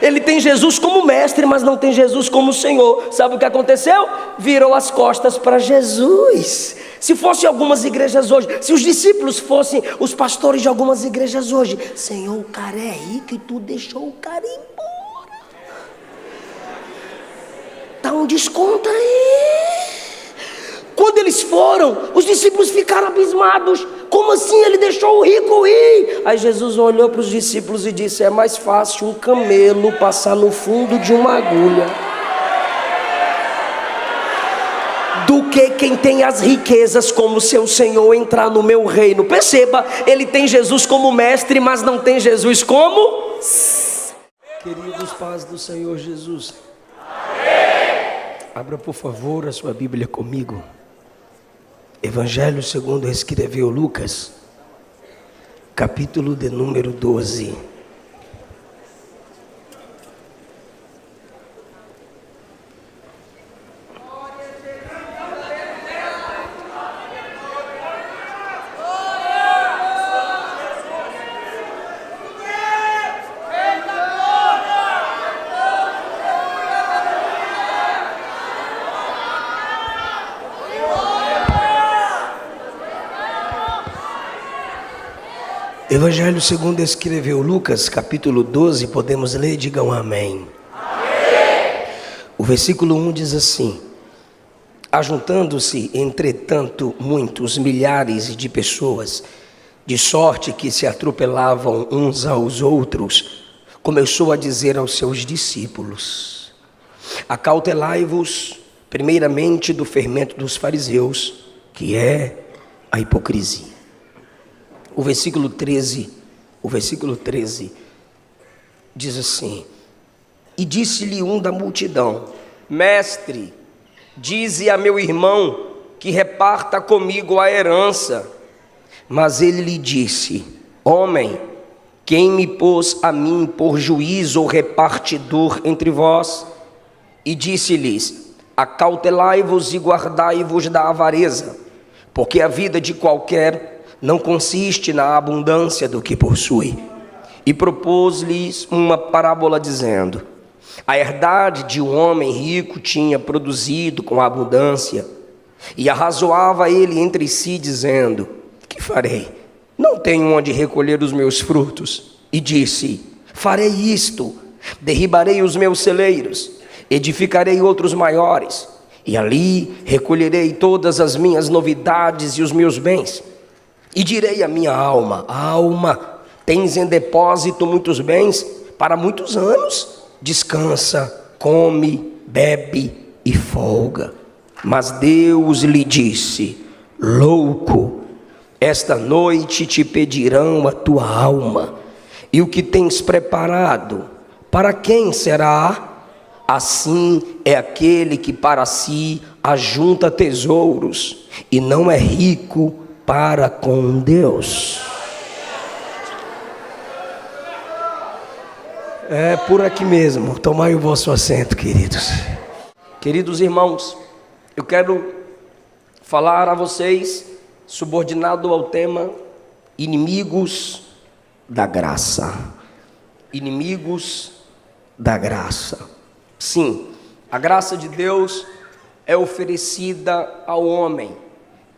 Ele tem Jesus como mestre, mas não tem Jesus como Senhor. Sabe o que aconteceu? Virou as costas para Jesus. Se fossem algumas igrejas hoje, se os discípulos fossem os pastores de algumas igrejas hoje: Senhor, o cara é rico e tu deixou o cara ir embora. Dá um desconto aí. Quando eles foram, os discípulos ficaram abismados. Como assim ele deixou o rico ir? Aí Jesus olhou para os discípulos e disse: é mais fácil um camelo passar no fundo de uma agulha do que quem tem as riquezas como seu Senhor entrar no meu reino. Perceba, ele tem Jesus como mestre, mas não tem Jesus como... Queridos, paz do Senhor Jesus. Abra por favor a sua Bíblia comigo. Evangelho segundo escreveu Lucas, capítulo de número 12. Evangelho segundo escreveu Lucas, capítulo 12, podemos ler, digam amém. Amém. O versículo 1 diz assim: ajuntando-se, entretanto, muitos milhares de pessoas, de sorte que se atropelavam uns aos outros, começou a dizer aos seus discípulos: acautelai-vos primeiramente do fermento dos fariseus, que é a hipocrisia. O versículo 13 diz assim: e disse-lhe um da multidão: mestre, dize a meu irmão que reparta comigo a herança. Mas ele lhe disse: homem, quem me pôs a mim por juiz ou repartidor entre vós? E disse-lhes: acautelai-vos e guardai-vos da avareza, porque a vida de qualquer não consiste na abundância do que possui. E propôs-lhes uma parábola dizendo: a herdade de um homem rico tinha produzido com abundância, e arrazoava ele entre si dizendo: que farei? Não tenho onde recolher os meus frutos. E disse: farei isto, derribarei os meus celeiros, edificarei outros maiores, e ali recolherei todas as minhas novidades e os meus bens. E direi à minha alma: alma, tens em depósito muitos bens para muitos anos, descansa, come, bebe e folga. Mas Deus lhe disse: louco, esta noite te pedirão a tua alma, e o que tens preparado, para quem será? Assim é aquele que para si ajunta tesouros e não é rico para com Deus. É por aqui mesmo. Tomai o vosso assento, queridos. Queridos irmãos, eu quero falar a vocês, subordinado ao tema inimigos da graça. Inimigos da graça. Sim, a graça de Deus é oferecida ao homem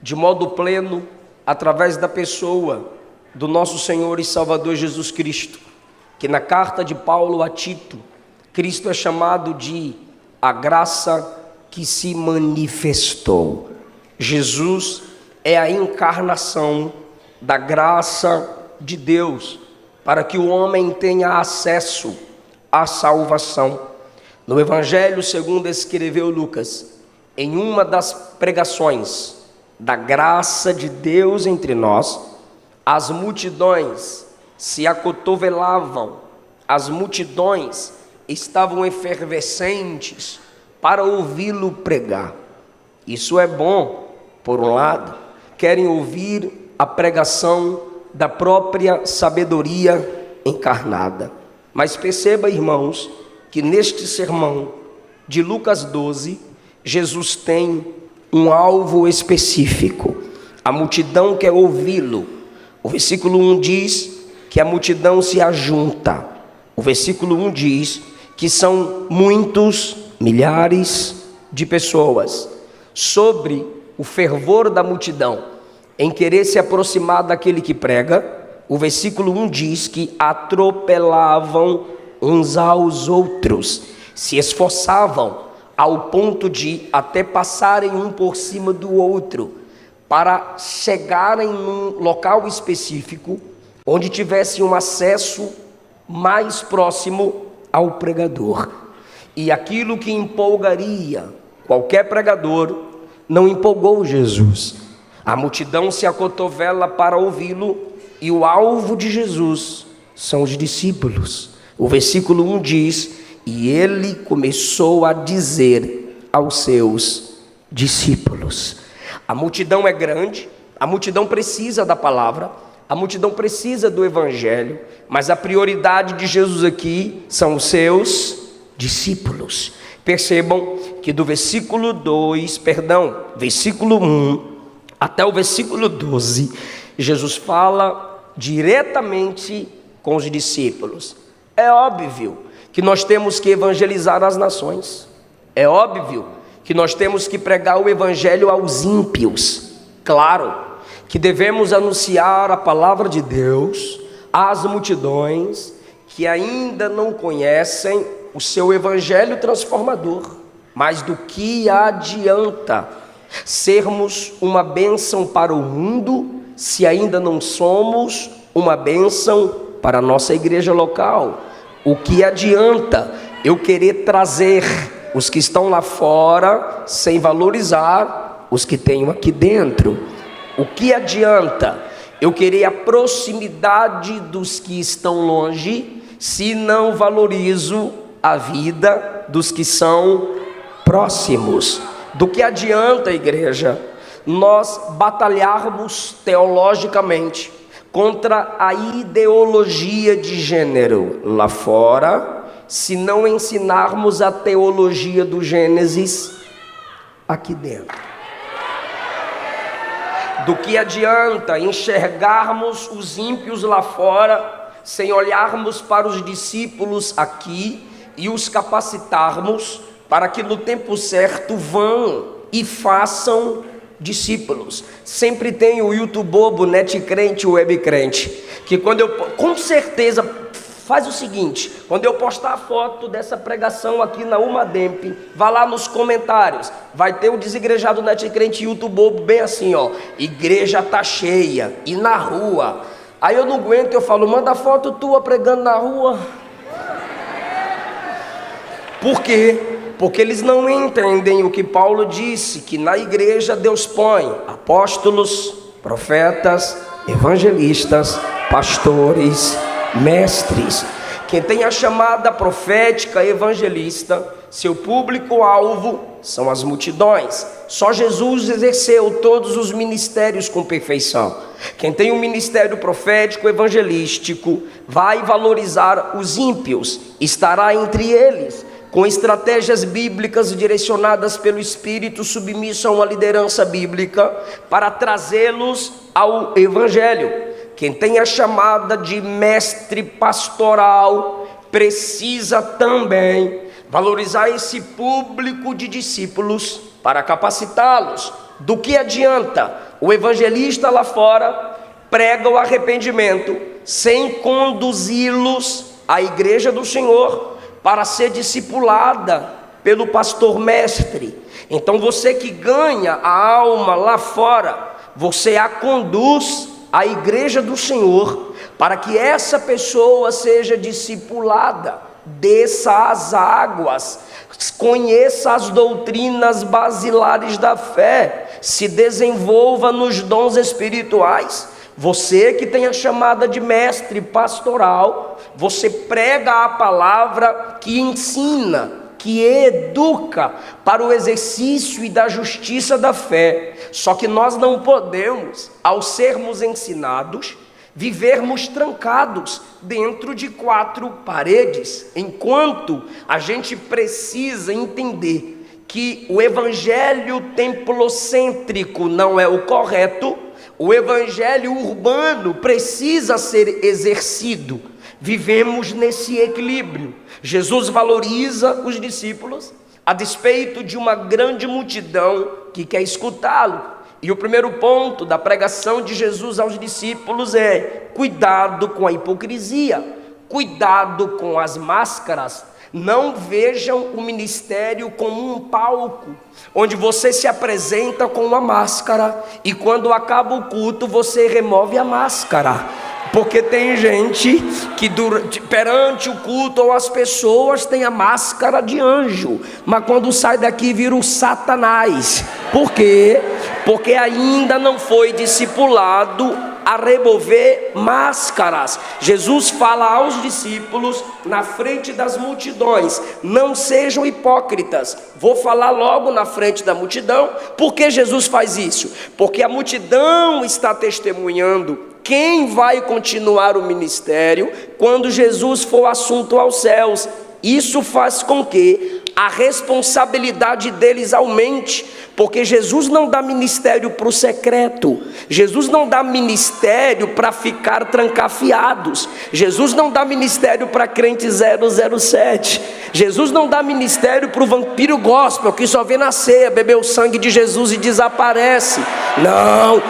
de modo pleno, através da pessoa do nosso Senhor e Salvador Jesus Cristo, que na carta de Paulo a Tito, Cristo é chamado de a graça que se manifestou. Jesus é a encarnação da graça de Deus, para que o homem tenha acesso à salvação. No Evangelho segundo escreveu Lucas, em uma das pregações da graça de Deus entre nós, as multidões se acotovelavam, as multidões estavam efervescentes para ouvi-lo pregar. Isso é bom, por um lado, querem ouvir a pregação da própria sabedoria encarnada. Mas perceba, irmãos, que neste sermão de Lucas 12, Jesus tem um alvo específico. A multidão quer ouvi-lo. O versículo 1 diz que a multidão se ajunta. O versículo 1 diz que são muitos, milhares de pessoas, sobre o fervor da multidão em querer se aproximar daquele que prega, o versículo 1 diz que atropelavam uns aos outros, se esforçavam ao ponto de até passarem um por cima do outro, para chegarem num local específico, onde tivessem um acesso mais próximo ao pregador. E aquilo que empolgaria qualquer pregador, não empolgou Jesus. A multidão se acotovela para ouvi-lo, e o alvo de Jesus são os discípulos. O versículo 1 diz: e ele começou a dizer aos seus discípulos. A multidão é grande, a multidão precisa da palavra, a multidão precisa do evangelho, mas a prioridade de Jesus aqui são os seus discípulos. Percebam que do versículo 1 até o versículo 12, Jesus fala diretamente com os discípulos. É óbvio que nós temos que evangelizar as nações. É óbvio que nós temos que pregar o evangelho aos ímpios. Claro que devemos anunciar a palavra de Deus às multidões que ainda não conhecem o seu evangelho transformador. Mas do que adianta sermos uma bênção para o mundo se ainda não somos uma bênção para a nossa igreja local? O que adianta eu querer trazer os que estão lá fora sem valorizar os que tenho aqui dentro? O que adianta eu querer a proximidade dos que estão longe se não valorizo a vida dos que são próximos? Do que adianta, igreja, nós batalharmos teologicamente contra a ideologia de gênero lá fora, se não ensinarmos a teologia do Gênesis aqui dentro? Do que adianta enxergarmos os ímpios lá fora, sem olharmos para os discípulos aqui e os capacitarmos para que no tempo certo vão e façam discípulos? Sempre tem o YouTube bobo, net crente, web crente, que quando eu, com certeza, faz o seguinte: quando eu postar a foto dessa pregação aqui na Umademp, vá lá nos comentários, vai ter o desigrejado net crente YouTube bobo bem assim, ó: igreja tá cheia, e na rua. Aí eu não aguento, eu falo: manda foto tua pregando na rua. Por quê? Porque eles não entendem o que Paulo disse, que na igreja Deus põe apóstolos, profetas, evangelistas, pastores, mestres. Quem tem a chamada profética, evangelista, seu público-alvo são as multidões. Só Jesus exerceu todos os ministérios com perfeição. Quem tem um ministério profético, evangelístico, vai valorizar os ímpios, estará entre eles, com estratégias bíblicas direcionadas pelo Espírito, submisso a uma liderança bíblica, para trazê-los ao Evangelho. Quem tem a chamada de mestre pastoral, precisa também valorizar esse público de discípulos para capacitá-los. Do que adianta o evangelista lá fora prega o arrependimento sem conduzi-los à igreja do Senhor para ser discipulada pelo pastor mestre? Então você que ganha a alma lá fora, você a conduz à igreja do Senhor para que essa pessoa seja discipulada, desça as águas, conheça as doutrinas basilares da fé, se desenvolva nos dons espirituais. Você que tem a chamada de mestre pastoral, você prega a palavra que ensina, que educa para o exercício e da justiça da fé. Só que nós não podemos, ao sermos ensinados, vivermos trancados dentro de quatro paredes, enquanto a gente precisa entender que o evangelho templocêntrico não é o correto. O evangelho urbano precisa ser exercido. Vivemos nesse equilíbrio. Jesus valoriza os discípulos a despeito de uma grande multidão que quer escutá-lo. E o primeiro ponto da pregação de Jesus aos discípulos é: cuidado com a hipocrisia, cuidado com as máscaras. Não vejam o ministério como um palco, onde você se apresenta com uma máscara e quando acaba o culto você remove a máscara. Porque tem gente que perante o culto ou as pessoas tem a máscara de anjo, mas quando sai daqui vira o Satanás. Por quê? Porque ainda não foi discipulado a remover máscaras. Jesus fala aos discípulos na frente das multidões: não sejam hipócritas. Vou falar logo na frente da multidão. Por que Jesus faz isso? Porque a multidão está testemunhando quem vai continuar o ministério quando Jesus for assunto aos céus. Isso faz com que a responsabilidade deles aumente, porque Jesus não dá ministério para o secreto, Jesus não dá ministério para ficar trancafiados, Jesus não dá ministério para crente 007, Jesus não dá ministério para o vampiro gospel que só vem na ceia, beber o sangue de Jesus e desaparece. Não,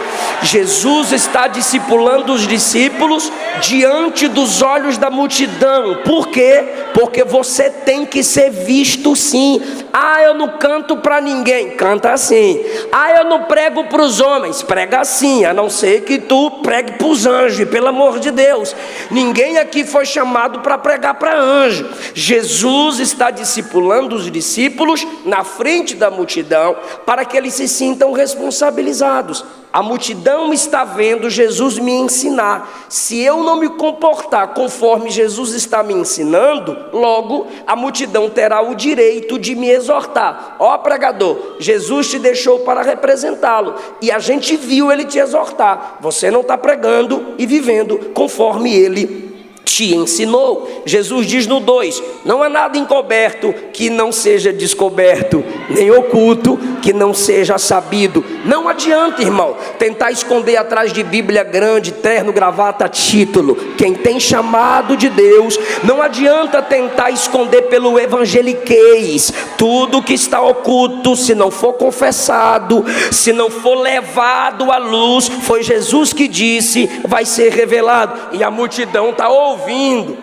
Jesus está discipulando os discípulos diante dos olhos da multidão. Por quê? Porque você tem que ser visto sim. Ah, eu não canto para ninguém, canta assim. Ah, eu não prego para os homens, prega assim, a não ser que tu pregue para os anjos, e pelo amor de Deus, ninguém aqui foi chamado para pregar para anjo. Jesus está discipulando os discípulos na frente da multidão, para que eles se sintam responsabilizados. A multidão está vendo Jesus me ensinar. Se eu não me comportar conforme Jesus está me ensinando, logo a multidão terá o direito de me exortar. Ó pregador, Jesus te deixou para representá-lo e a gente viu ele te exortar. Você não está pregando e vivendo conforme ele te ensinou. Jesus diz no 2: não há nada encoberto que não seja descoberto, nem oculto que não seja sabido. Não adianta, irmão, tentar esconder atrás de Bíblia grande, terno, gravata, título. Quem tem chamado de Deus, não adianta tentar esconder pelo evangeliquez. Tudo que está oculto, se não for confessado, se não for levado à luz, foi Jesus que disse, vai ser revelado. E a multidão está ouvindo.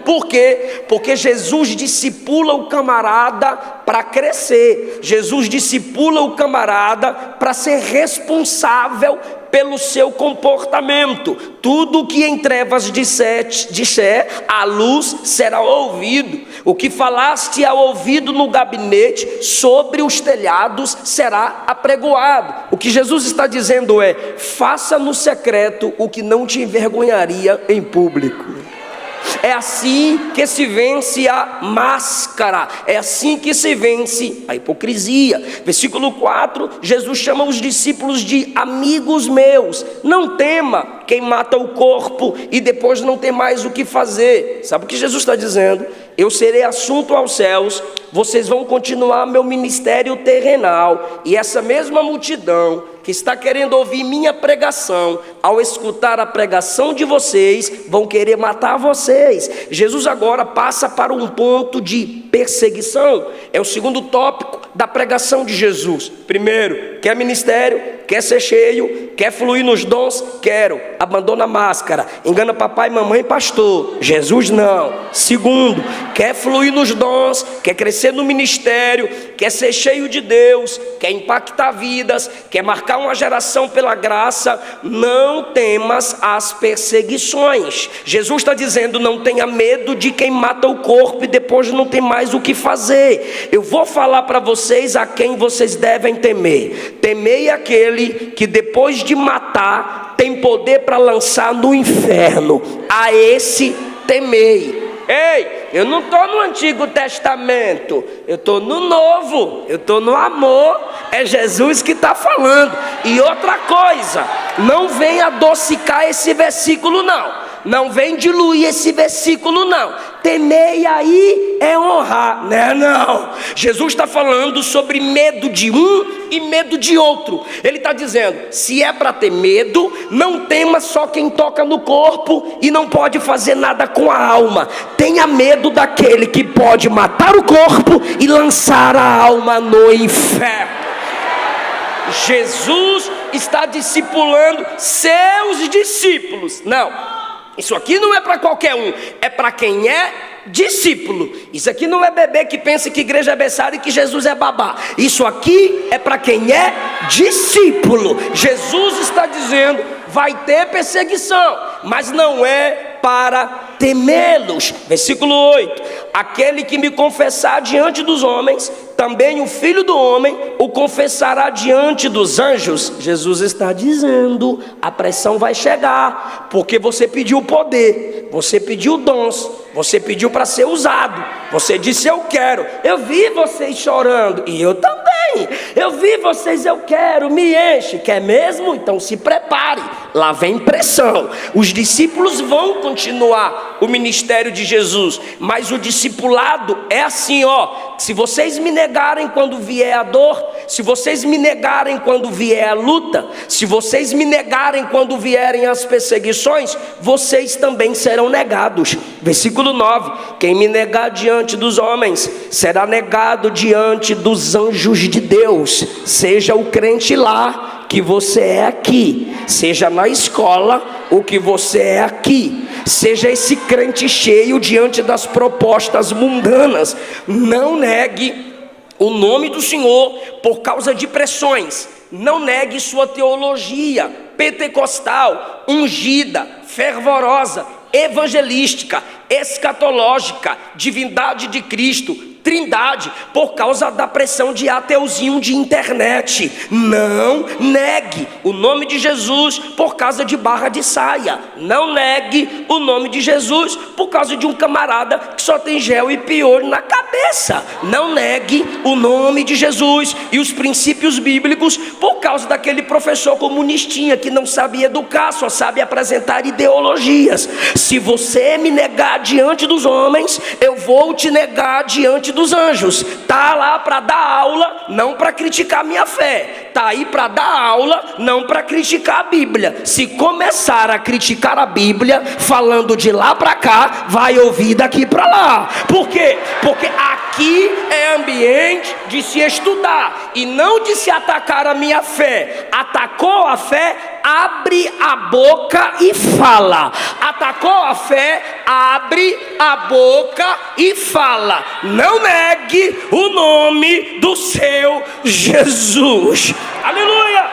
Por quê? Porque Jesus discipula o camarada para crescer. Jesus discipula o camarada para ser responsável pelo seu comportamento. Tudo que em trevas disser, a luz será ouvido. O que falaste ao ouvido no gabinete, sobre os telhados será apregoado. O que Jesus está dizendo é: faça no secreto o que não te envergonharia em público. É assim que se vence a máscara, é assim que se vence a hipocrisia. Versículo 4, Jesus chama os discípulos de amigos meus. Não tema quem mata o corpo e depois não tem mais o que fazer. Sabe o que Jesus está dizendo? Eu serei assunto aos céus, vocês vão continuar meu ministério terrenal, e essa mesma multidão que está querendo ouvir minha pregação, ao escutar a pregação de vocês, vão querer matar vocês. Jesus agora passa para um ponto de perseguição. É o segundo tópico da pregação de Jesus. Primeiro, quer ministério? Quer ser cheio? Quer fluir nos dons? Quero. Abandona a máscara. Engana papai, mamãe, pastor. Jesus não. Segundo, quer fluir nos dons? Quer crescer no ministério? Quer ser cheio de Deus? Quer impactar vidas? Quer marcar uma geração pela graça? Não temas as perseguições. Jesus está dizendo: não tenha medo de quem mata o corpo e depois não tem mais o que fazer. Eu vou falar para vocês a quem vocês devem temer. Temei aquele que depois de matar tem poder para lançar no inferno. A esse temei. Ei, eu não estou no Antigo Testamento, eu estou no Novo, eu estou no amor. É Jesus que está falando. E outra coisa, não venha adocicar esse versículo não. Não vem diluir esse versículo não. Temei aí é honrar, né? Não. Jesus está falando sobre medo de um e medo de outro. Ele está dizendo, se é para ter medo, não tema só quem toca no corpo e não pode fazer nada com a alma. Tenha medo daquele que pode matar o corpo e lançar a alma no inferno. Jesus está discipulando seus discípulos. Não, isso aqui não é para qualquer um, é para quem é discípulo. Isso aqui não é bebê que pensa que igreja é berçário e que Jesus é babá. Isso aqui é para quem é discípulo. Jesus está dizendo, vai ter perseguição, mas não é para temê-los. Versículo 8: aquele que me confessar diante dos homens, também o Filho do Homem o confessará diante dos anjos. Jesus está dizendo, a pressão vai chegar, porque você pediu poder, você pediu dons, você pediu para ser usado, você disse eu quero. Eu vi vocês chorando, e eu também. Eu vi vocês, eu quero, me enche. Quer mesmo? Então se prepare, lá vem pressão. Os discípulos vão continuar o ministério de Jesus, mas o discipulado é assim, ó. Se vocês me negarem quando vier a dor, se vocês me negarem quando vier a luta, se vocês me negarem quando vierem as perseguições, vocês também serão negados. Versículo 9: quem me negar diante dos homens, será negado diante dos anjos de Deus. Seja o crente lá, que você é aqui. Seja na escola, o que você é aqui. Seja esse crente cheio diante das propostas mundanas. Não negue o nome do Senhor por causa de pressões. Não negue sua teologia pentecostal, ungida, fervorosa, evangelística, escatológica, divindade de Cristo, trindade, por causa da pressão de ateuzinho de internet. Não negue o nome de Jesus por causa de barra de saia. Não negue o nome de Jesus por causa de um camarada que só tem gel e piolho na cabeça. Não negue o nome de Jesus e os princípios bíblicos por causa daquele professor comunistinha que não sabe educar, só sabe apresentar ideologias. Se você me negar diante dos homens, eu vou te negar diante dos anjos. Tá lá para dar aula, não para criticar minha fé. Tá aí para dar aula, não para criticar a Bíblia. Se começar a criticar a Bíblia falando de lá para cá, vai ouvir daqui para lá. Por quê? Porque aqui é ambiente de se estudar e não de se atacar a minha fé. Atacou a fé, abre a boca e fala. Atacou a fé, abre a boca e fala. Não negue o nome do seu Jesus. Aleluia!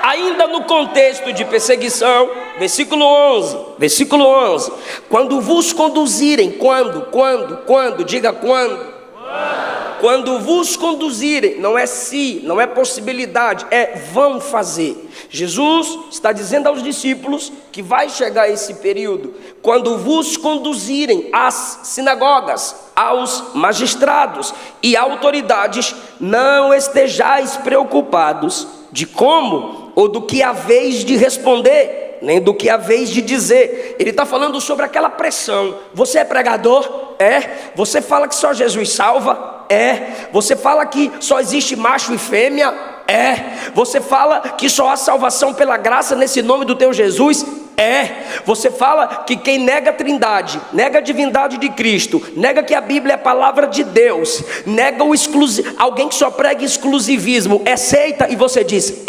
Ainda no contexto de perseguição, versículo 11, quando vos conduzirem, quando, diga quando. Quando vos conduzirem, não é se, não é possibilidade, é vão fazer. Jesus está dizendo aos discípulos que vai chegar esse período, quando vos conduzirem às sinagogas, aos magistrados e autoridades, não estejais preocupados de como ou do que haveis de responder, nem do que haveis de dizer. Ele está falando sobre aquela pressão. Você é pregador? É. Você fala que só Jesus salva? É. Você fala que só existe macho e fêmea? É. Você fala que só há salvação pela graça nesse nome do teu Jesus? É. Você fala que quem nega a trindade, nega a divindade de Cristo, nega que a Bíblia é a palavra de Deus, nega o alguém que só prega exclusivismo, é seita, e você diz,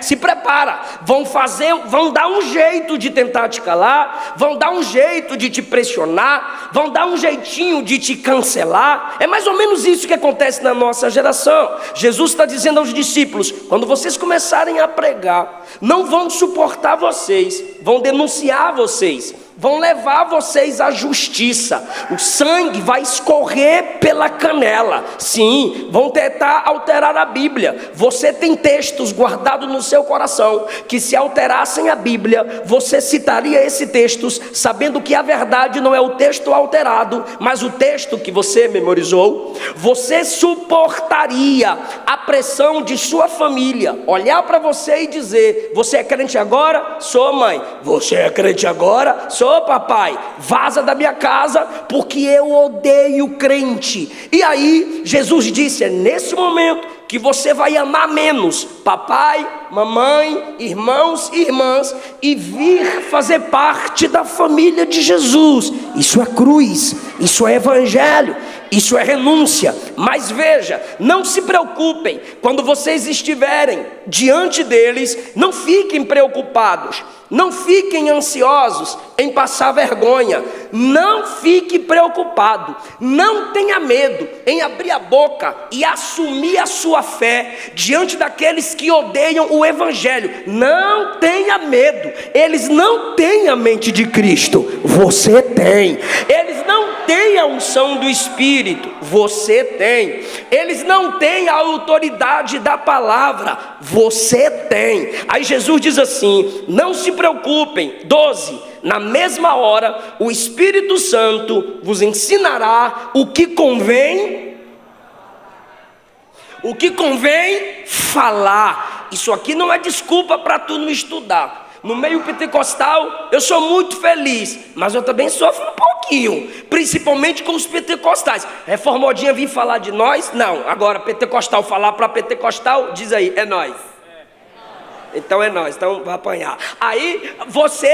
se prepara, vão dar um jeito de tentar te calar, vão dar um jeito de te pressionar, vão dar um jeitinho de te cancelar. É mais ou menos isso que acontece na nossa geração. Jesus está dizendo aos discípulos, quando vocês começarem a pregar, não vão suportar vocês, vão denunciar vocês, vão levar vocês à justiça. O sangue vai escorrer pela canela. Sim, vão tentar alterar a Bíblia. Você tem textos guardados no seu coração que, se alterassem a Bíblia, você citaria esses textos, sabendo que a verdade não é o texto alterado, mas o texto que você memorizou. Você suportaria a pressão de sua família olhar para você e dizer: você é crente agora? Sou, mãe. Você é crente agora? Sou, papai. Vaza da minha casa, porque eu odeio crente. E aí Jesus disse: é nesse momento que você vai amar menos papai, mamãe, irmãos e irmãs, e vir fazer parte da família de Jesus. Isso é cruz, isso é evangelho, isso é renúncia. Mas veja, não se preocupem, quando vocês estiverem diante deles, não fiquem preocupados, não fiquem ansiosos em passar vergonha, não fique preocupado, não tenha medo em abrir a boca e assumir a sua fé diante daqueles que odeiam o evangelho. Não tenha medo, eles não têm a mente de Cristo, você tem. Eles não têm a unção do Espírito, você tem. Eles não têm a autoridade da palavra, você tem. Aí Jesus diz assim: não se preocupem. 12, na mesma hora o Espírito Santo vos ensinará o que convém falar. Isso aqui não é desculpa para tu não estudar. No meio pentecostal eu sou muito feliz, mas eu também sofro um pouquinho, principalmente com os pentecostais. Reformadinha vir falar de nós? Não. Agora pentecostal falar para pentecostal, diz aí, é nós. Então é nós, então vai apanhar. Aí você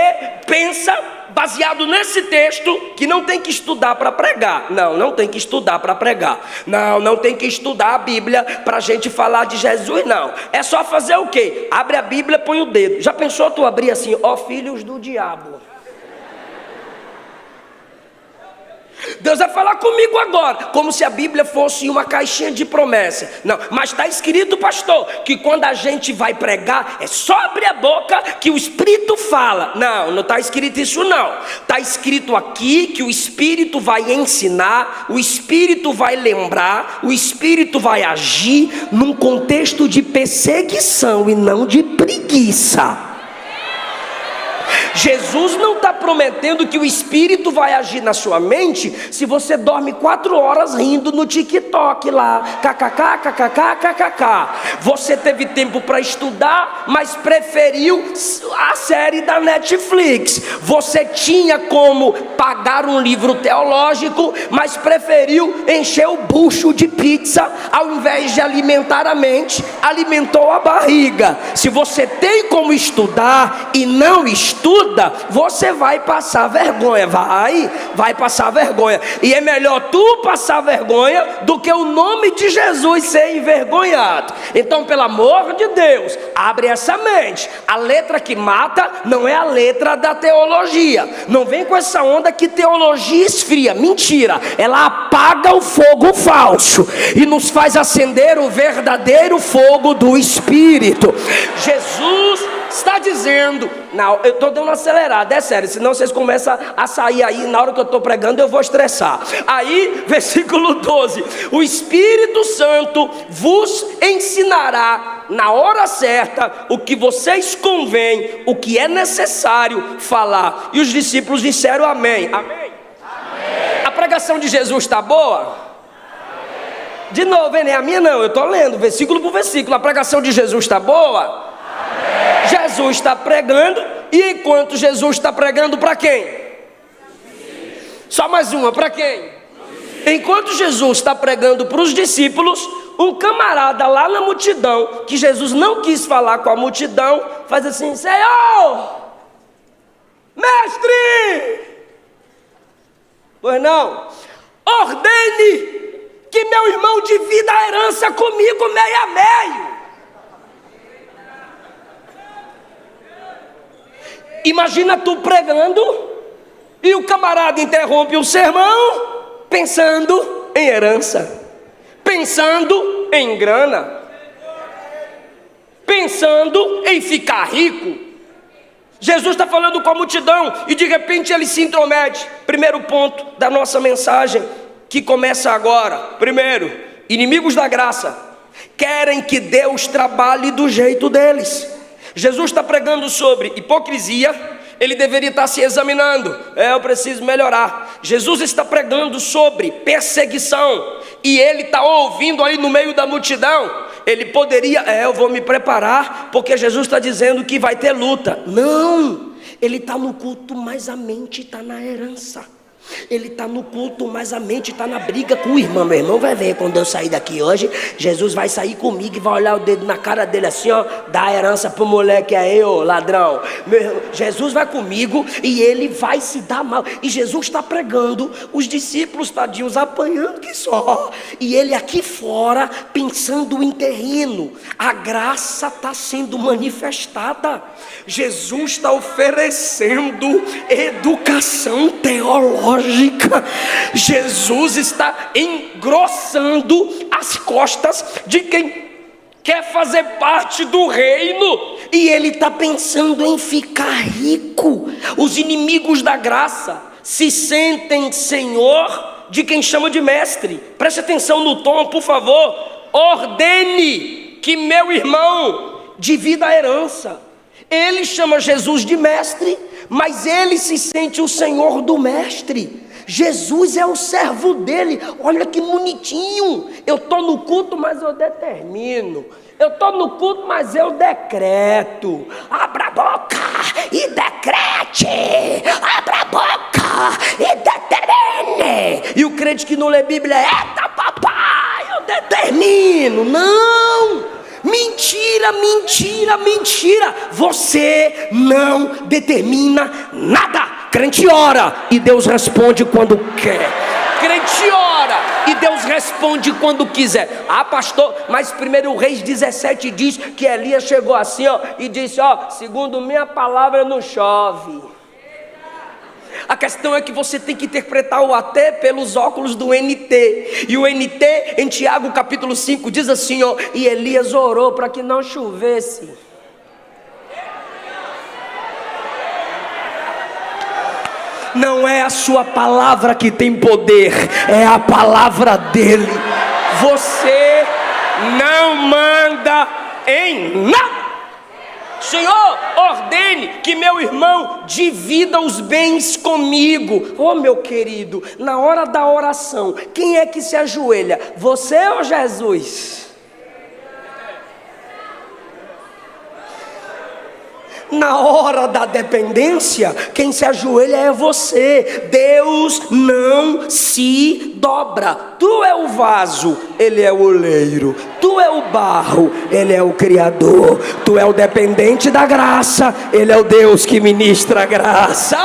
pensa, baseado nesse texto, que não tem que estudar para pregar. Não, não tem que estudar para pregar. Não, não tem que estudar a Bíblia para a gente falar de Jesus, não. É só fazer o quê? Abre a Bíblia, põe o dedo. Já pensou tu abrir assim: ó filhos do diabo? Deus vai falar comigo agora, como se a Bíblia fosse uma caixinha de promessa. Não, mas está escrito, pastor, que quando a gente vai pregar, é só abrir a boca que o Espírito fala. Não, não está escrito isso não. Está escrito aqui que o Espírito vai ensinar, o Espírito vai lembrar, o Espírito vai agir num contexto de perseguição e não de preguiça. Jesus não está prometendo que o Espírito vai agir na sua mente se você dorme 4 horas rindo no TikTok lá, kkk, kkk, kkk. Você teve tempo para estudar, mas preferiu a série da Netflix. Você tinha como pagar um livro teológico, mas preferiu encher o bucho de pizza, ao invés de alimentar a mente, alimentou a barriga. Se você tem como estudar e não estuda, você vai passar vergonha, vai passar vergonha, e é melhor tu passar vergonha do que o nome de Jesus ser envergonhado. Então, pelo amor de Deus, abre essa mente. A letra que mata não é a letra da teologia. Não vem com essa onda que teologia esfria. Mentira, ela apaga o fogo falso e nos faz acender o verdadeiro fogo do Espírito. Jesus está dizendo, não, eu estou dando uma acelerada, é sério, senão vocês começam a sair aí, na hora que eu estou pregando eu vou estressar. Aí, versículo 12, o Espírito Santo vos ensinará na hora certa o que vocês convém, o que é necessário falar. E os discípulos disseram amém. Amém? Amém. A pregação de Jesus está boa? Amém. De novo, nem a minha não, eu estou lendo versículo por versículo. A pregação de Jesus está boa? Amém. Jesus está pregando, e enquanto Jesus está pregando, para quem? Só mais uma, para quem? Enquanto Jesus está pregando para os discípulos, um camarada lá na multidão, que Jesus não quis falar com a multidão, faz assim: Senhor, mestre, pois não, ordene que meu irmão divida a herança comigo meio a meio. Imagina tu pregando e o camarada interrompe o sermão pensando em herança, pensando em grana, pensando em ficar rico. Jesus está falando com a multidão e de repente ele se intromete. Primeiro ponto da nossa mensagem, que começa agora. Primeiro, inimigos da graça querem que Deus trabalhe do jeito deles. Jesus está pregando sobre hipocrisia. Ele deveria estar se examinando. Eu preciso melhorar. Jesus está pregando sobre perseguição e ele está ouvindo aí no meio da multidão. Ele poderia, eu vou me preparar, porque Jesus está dizendo que vai ter luta. Não, ele está no culto, mas a mente está na herança. Ele está no culto, mas a mente está na briga com o irmão. Meu irmão vai ver quando eu sair daqui hoje. Jesus vai sair comigo e vai olhar o dedo na cara dele assim, ó. Dá a herança pro moleque aí, ô ladrão. Jesus vai comigo e ele vai se dar mal. E Jesus está pregando, os discípulos tadinhos apanhando que só. E ele aqui fora pensando em terreno. A graça está sendo manifestada. Jesus está oferecendo educação teológica. Jesus está engrossando as costas de quem quer fazer parte do reino, e ele está pensando em ficar rico. Os inimigos da graça se sentem senhor de quem chama de mestre. Preste atenção no tom, por favor. Ordene que meu irmão divida a herança. Ele chama Jesus de mestre, mas ele se sente o senhor do mestre. Jesus é o servo dele. Olha que bonitinho. Eu estou no culto, mas eu determino. Eu estou no culto, mas eu decreto. Abra a boca e decrete. Abra a boca e determine. E o crente que não lê Bíblia, eita papai, eu determino. Não. Mentira, mentira, mentira. Você não determina nada. Crente ora e Deus responde quando quer. Crente ora e Deus responde quando quiser. Ah, pastor, mas 1 Reis 17 diz que Elias chegou assim, ó, e disse, ó, segundo minha palavra não chove. A questão é que você tem que interpretar o até pelos óculos do NT. E o NT, em Tiago capítulo 5, diz assim, ó, e Elias orou para que não chovesse. Não é a sua palavra que tem poder, é a palavra dele. Você não manda em nada. Senhor, ordene que meu irmão divida os bens comigo. Oh, meu querido, na hora da oração, quem é que se ajoelha? Você ou Jesus? Na hora da dependência, quem se ajoelha é você. Deus não se dobra. Tu é o vaso, Ele é o oleiro. Tu é o barro, Ele é o Criador. Tu é o dependente da graça, Ele é o Deus que ministra a graça.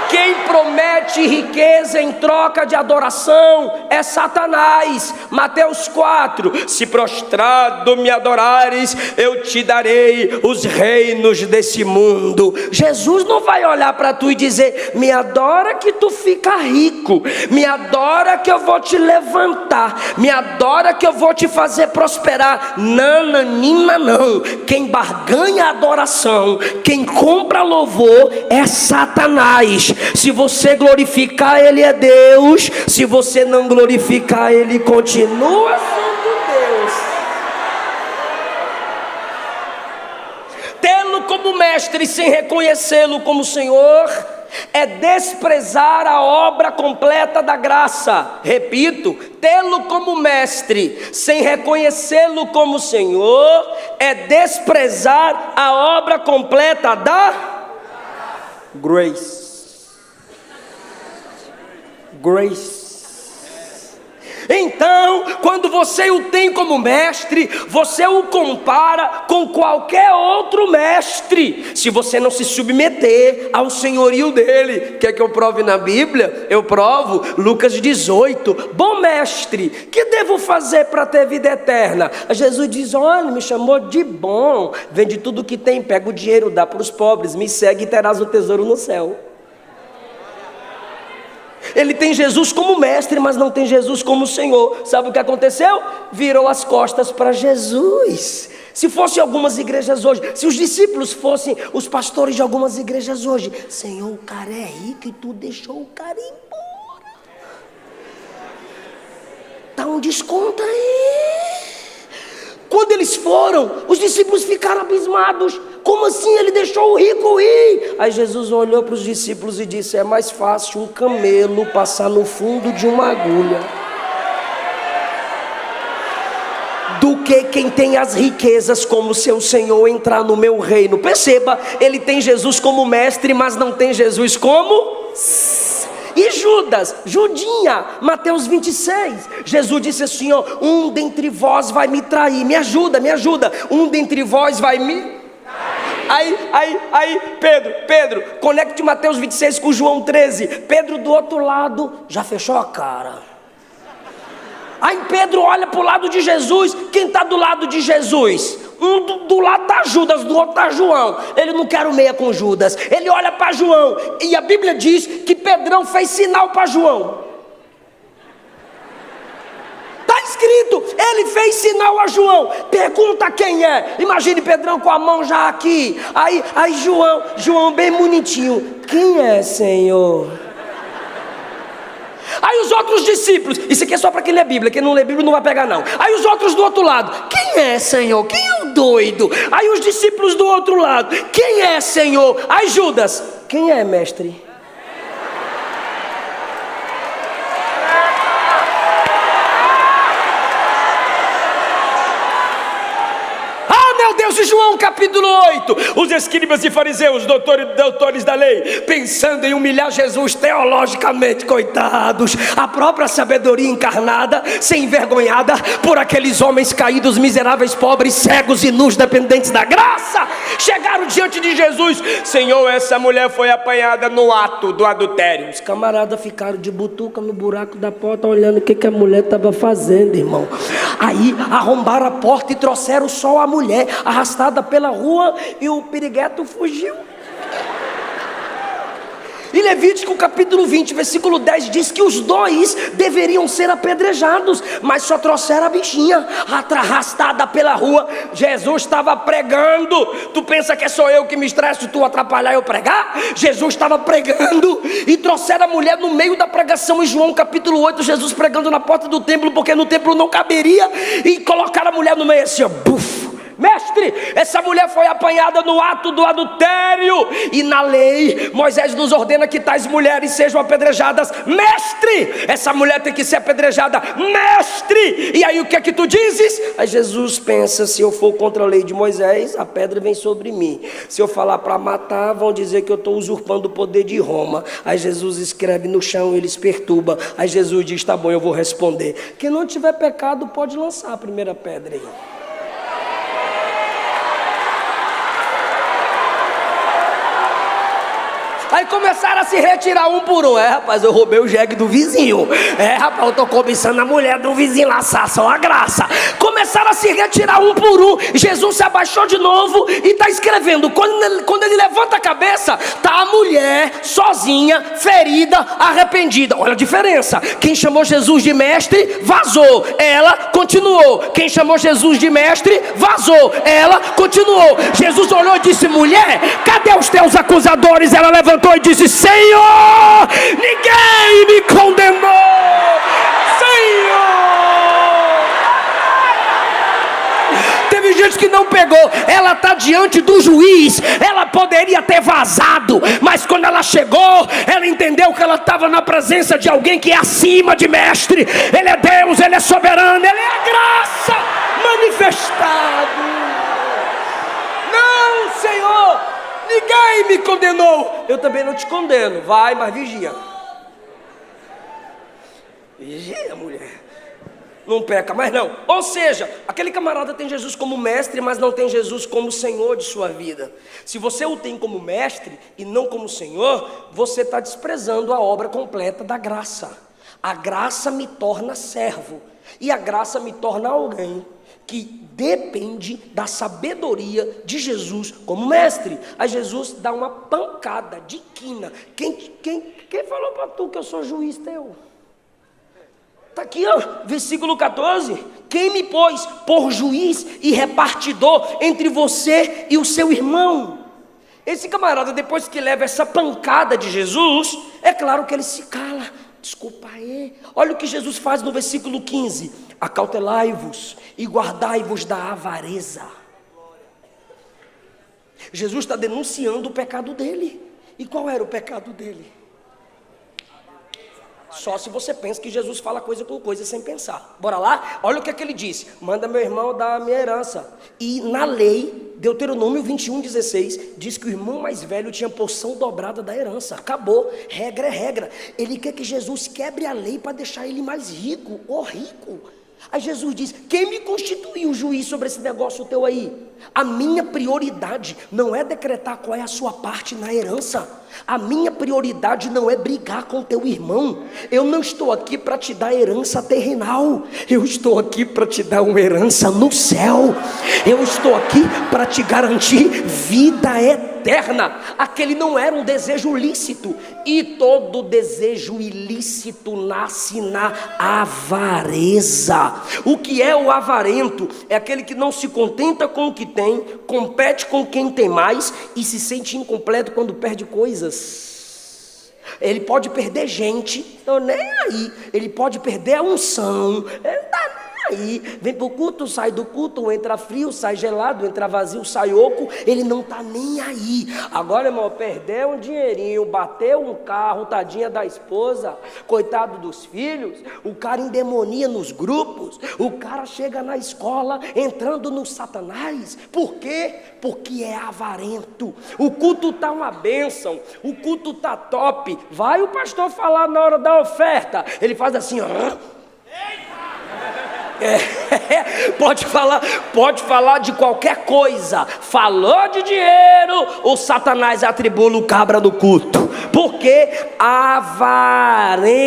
Quem promete riqueza em troca de adoração é Satanás. Mateus 4, se prostrado me adorares, eu te darei os reinos desse mundo. Jesus não vai olhar para tu e dizer, me adora que tu fica rico, me adora que eu vou te levantar, me adora que eu vou te fazer prosperar. Nananina não. Quem barganha a adoração, quem compra louvor é Satanás. Se você glorificar, Ele é Deus. Se você não glorificar, Ele continua sendo Deus. Tê-lo como mestre sem reconhecê-lo como Senhor é desprezar a obra completa da graça. Repito, tê-lo como mestre sem reconhecê-lo como Senhor é desprezar a obra completa da grace. Então, quando você o tem como mestre, você o compara com qualquer outro mestre, se você não se submeter ao senhorio dele. Quer que eu prove na Bíblia? Eu provo, Lucas 18. Bom mestre, que devo fazer para ter vida eterna? Jesus diz, olha, me chamou de bom. Vende tudo que tem, pega o dinheiro, dá para os pobres, me segue e terás o tesouro no céu. Ele tem Jesus como mestre, mas não tem Jesus como Senhor. Sabe o que aconteceu? Virou as costas para Jesus. Se fossem algumas igrejas hoje, se os discípulos fossem os pastores de algumas igrejas hoje, Senhor, o cara é rico e tu deixou o cara ir embora. Dá um desconto aí. Quando eles foram, os discípulos ficaram abismados. Como assim ele deixou o rico ir? Aí Jesus olhou para os discípulos e disse: é mais fácil um camelo passar no fundo de uma agulha do que quem tem as riquezas como seu Senhor entrar no meu reino. Perceba, ele tem Jesus como mestre, mas não tem Jesus como... E Judas, Judinha, Mateus 26, Jesus disse assim, ó, um dentre vós vai me trair. Me ajuda, um dentre vós vai me... Aí, Pedro, conecte Mateus 26 com João 13. Pedro do outro lado, já fechou a cara. Aí Pedro olha para o lado de Jesus. Quem está do lado de Jesus? Do lado está Judas, do outro está João. Ele não quer o meia com Judas. Ele olha para João. E a Bíblia diz que Pedrão fez sinal para João. Está escrito, ele fez sinal a João. Pergunta quem é. Imagine Pedrão com a mão já aqui. Aí João bem bonitinho. Quem é, Senhor? Aí os outros discípulos, isso aqui é só para quem lê Bíblia, quem não lê Bíblia não vai pegar não. Aí os outros do outro lado, quem é, Senhor? Quem é o doido? Aí os discípulos do outro lado, quem é, Senhor? Aí Judas, quem é, mestre? De João capítulo 8, os escribas e fariseus, doutores da lei, pensando em humilhar Jesus teologicamente, coitados, a própria sabedoria encarnada, sem envergonhada por aqueles homens caídos, miseráveis, pobres, cegos e nus, dependentes da graça, chegaram diante de Jesus. Senhor, essa mulher foi apanhada no ato do adultério. Os camaradas ficaram de butuca no buraco da porta, olhando o que a mulher estava fazendo, irmão. Aí arrombaram a porta e trouxeram só a mulher, arrastada pela rua, e o pirigueto fugiu. E Levítico capítulo 20, versículo 10 diz que os dois deveriam ser apedrejados, mas só trouxeram a bichinha arrastada pela rua. Jesus estava pregando. Tu pensa que é só eu que me estresso, tu atrapalhar eu pregar? Jesus estava pregando e trouxeram a mulher no meio da pregação. Em João capítulo 8, Jesus pregando na porta do templo, porque no templo não caberia, e colocaram a mulher no meio assim, ó, buf. Mestre, essa mulher foi apanhada no ato do adultério, e na lei Moisés nos ordena que tais mulheres sejam apedrejadas. Mestre, essa mulher tem que ser apedrejada. Mestre, e aí o que é que tu dizes? Aí Jesus pensa, se eu for contra a lei de Moisés, a pedra vem sobre mim. Se eu falar para matar, vão dizer que eu estou usurpando o poder de Roma. Aí Jesus escreve no chão, eles perturbam. Aí Jesus diz, tá bom, eu vou responder. Quem não tiver pecado pode lançar a primeira pedra aí. Aí começaram a se retirar um por um. Rapaz, eu roubei o jegue do vizinho. Rapaz, eu tô cobiçando a mulher do vizinho lá, só a graça. Começaram a se retirar um por um. Jesus se abaixou de novo e está escrevendo. Quando ele levanta a cabeça, tá a mulher sozinha, ferida, arrependida. Olha a diferença. Quem chamou Jesus de mestre, vazou. Ela continuou. Quem chamou Jesus de mestre, vazou. Ela continuou. Jesus olhou e disse, mulher, cadê os teus acusadores? Ela levantou e disse, Senhor, ninguém me condenou. Senhor. Teve gente que não pegou. Ela está diante do juiz. Ela poderia ter vazado, mas quando ela chegou, ela entendeu que ela estava na presença de alguém que é acima de mestre. Ele é Deus, Ele é soberano, Ele é a graça manifestado. Não, Senhor, ninguém me condenou. Eu também não te condeno. Vai, mas vigia. Vigia, mulher. Não peca mais não. Ou seja, aquele camarada tem Jesus como mestre, mas não tem Jesus como Senhor de sua vida. Se você o tem como mestre e não como Senhor, você está desprezando a obra completa da graça. A graça me torna servo, e a graça me torna alguém que depende da sabedoria de Jesus como mestre. Aí Jesus dá uma pancada de quina. Quem falou para tu que eu sou juiz teu? Está aqui, ó, versículo 14. Quem me pôs por juiz e repartidor entre você e o seu irmão? Esse camarada, depois que leva essa pancada de Jesus, é claro que ele se cala. Desculpa aí. Olha o que Jesus faz no versículo 15. Acautelai-vos e guardai-vos da avareza. Jesus está denunciando o pecado dele. E qual era o pecado dele? Só se você pensa que Jesus fala coisa com coisa sem pensar. Bora lá? Olha o que é que ele disse. Manda meu irmão dar a minha herança. E na lei, Deuteronômio 21:16, diz que o irmão mais velho tinha porção dobrada da herança. Acabou. Regra é regra. Ele quer que Jesus quebre a lei para deixar ele mais rico. Ô rico. Aí Jesus diz: quem me constituiu juiz sobre esse negócio teu aí? A minha prioridade não é decretar qual é a sua parte na herança. A minha prioridade não é brigar com teu irmão. Eu não estou aqui para te dar herança terrenal. Eu estou aqui para te dar uma herança no céu. Eu estou aqui para te garantir vida eterna. Aquele não era um desejo lícito. E todo desejo ilícito nasce na avareza. O que é o avarento? É aquele que não se contenta com o que tem, compete com quem tem mais e se sente incompleto quando perde coisas. Ele pode perder gente, não nem aí. Ele pode perder a unção, ele não está nem aí. Vem para o culto, sai do culto, entra frio, sai gelado, entra vazio, sai oco. Ele não está nem aí. Agora, irmão, perder um dinheirinho, bater um carro, tadinha da esposa, coitado dos filhos, o cara endemonia nos grupos, o cara chega na escola entrando no Satanás. Por quê? Porque é avarento. O culto está uma bênção, o culto está top. Vai o pastor falar na hora da oferta, ele faz assim, ó. Pode falar de qualquer coisa. Falou de dinheiro, o Satanás atribula o cabra do culto. Porque avarento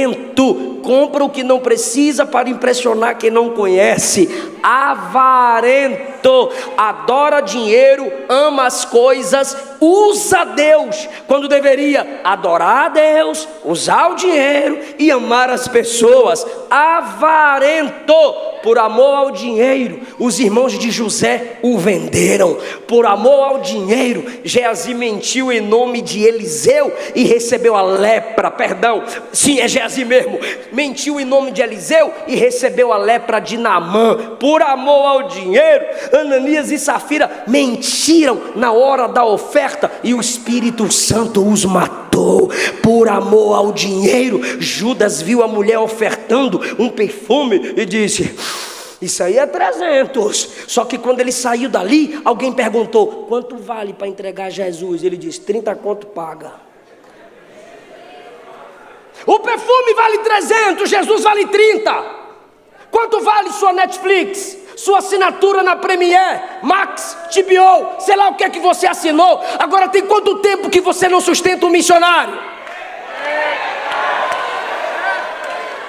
compra o que não precisa para impressionar quem não conhece. Avarento adora dinheiro, ama as coisas, usa Deus quando deveria adorar a Deus, usar o dinheiro e amar as pessoas. Avarento. Por amor ao dinheiro, os irmãos de José o venderam. Por amor ao dinheiro, Geazi mentiu em nome de Eliseu e recebeu a lepra. Perdão, sim, é Geazi mesmo. Mentiu em nome de Eliseu e recebeu a lepra de Naamã. Por amor ao dinheiro, Ananias e Safira mentiram na hora da oferta e o Espírito Santo os matou. Por amor ao dinheiro, Judas viu a mulher ofertando um perfume e disse: isso aí é 300. Só que quando ele saiu dali, alguém perguntou: quanto vale para entregar a Jesus? Ele disse: 30 conto paga. O perfume vale 300, Jesus vale 30. Quanto vale sua Netflix? Sua assinatura na Premiere, Max, HBO, sei lá o que é que você assinou. Agora tem quanto tempo que você não sustenta um missionário?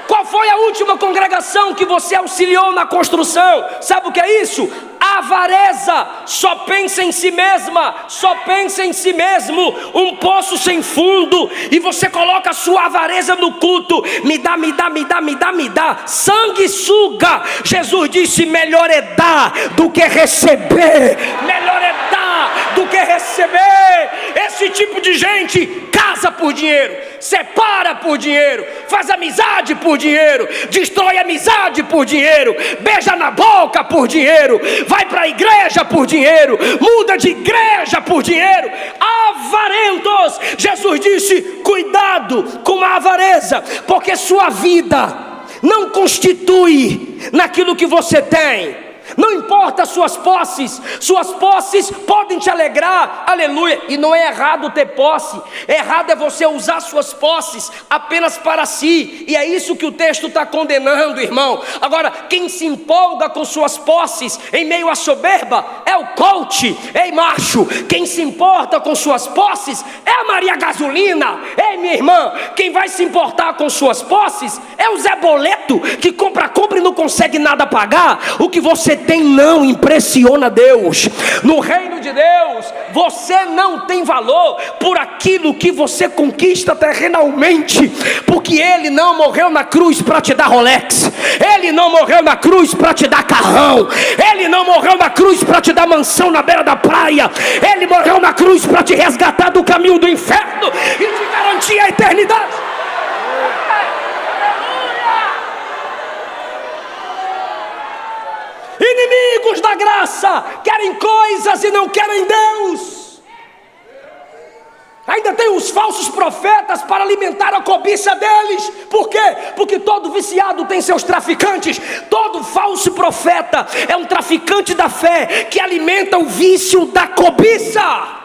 Qual foi a última congregação que você auxiliou na construção? Sabe o que é isso? Avareza, só pensa em si mesma, só pensa em si mesmo, um poço sem fundo, e você coloca a sua avareza no culto, me dá, sanguessuga. Jesus disse: melhor é dar do que receber, melhor é dar do que receber. Esse tipo de gente casa por dinheiro, separa por dinheiro, faz amizade por dinheiro, destrói amizade por dinheiro, beija na boca por dinheiro, vai para a igreja por dinheiro, muda de igreja por dinheiro. Avarentos. Jesus disse: cuidado com a avareza, porque sua vida não constitui naquilo que você tem. Não importa suas posses podem te alegrar, aleluia. E não é errado ter posse, errado é você usar suas posses apenas para si. E é isso que o texto está condenando, irmão. Agora, quem se empolga com suas posses em meio à soberba é o coach. Ei, macho, quem se importa com suas posses é a Maria Gasolina. Ei, minha irmã, quem vai se importar com suas posses é o Zé Boleto, que compra e não consegue nada pagar, o que você tem não impressiona Deus. No reino de Deus, você não tem valor por aquilo que você conquista terrenalmente, porque Ele não morreu na cruz para te dar Rolex, Ele não morreu na cruz para te dar carrão, Ele não morreu na cruz para te dar mansão na beira da praia, Ele morreu na cruz para te resgatar do caminho do inferno e te garantir a eternidade. Inimigos da graça querem coisas e não querem Deus. Ainda tem os falsos profetas para alimentar a cobiça deles. Por quê? Porque todo viciado tem seus traficantes. Todo falso profeta é um traficante da fé que alimenta o vício da cobiça.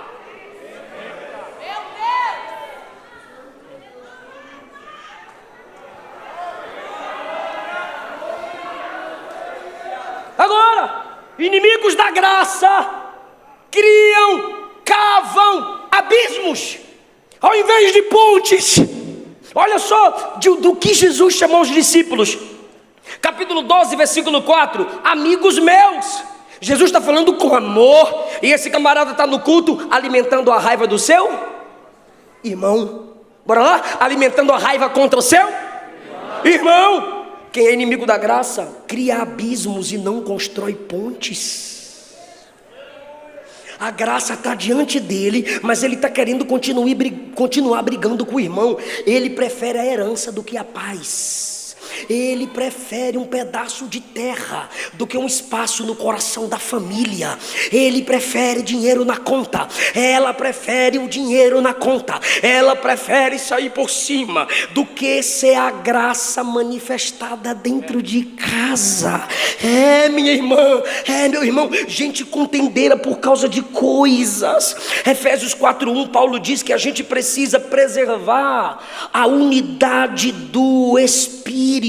Agora, inimigos da graça cavam abismos ao invés de pontes. Olha só do que Jesus chamou os discípulos. Capítulo 12, versículo 4. Amigos meus. Jesus está falando com amor, e esse camarada está no culto alimentando a raiva do seu irmão. Bora lá? Alimentando a raiva contra o seu irmão. Quem é inimigo da graça cria abismos e não constrói pontes. A graça está diante dele, mas ele está querendo continuar brigando com o irmão. Ele prefere a herança do que a paz. Ele prefere um pedaço de terra do que um espaço no coração da família. Ele prefere dinheiro na conta. Ela prefere o dinheiro na conta. Ela prefere sair por cima do que ser a graça manifestada dentro de casa. É, minha irmã, meu irmão, gente contendeira por causa de coisas. Efésios 4:1, Paulo diz que a gente precisa preservar a unidade do Espírito.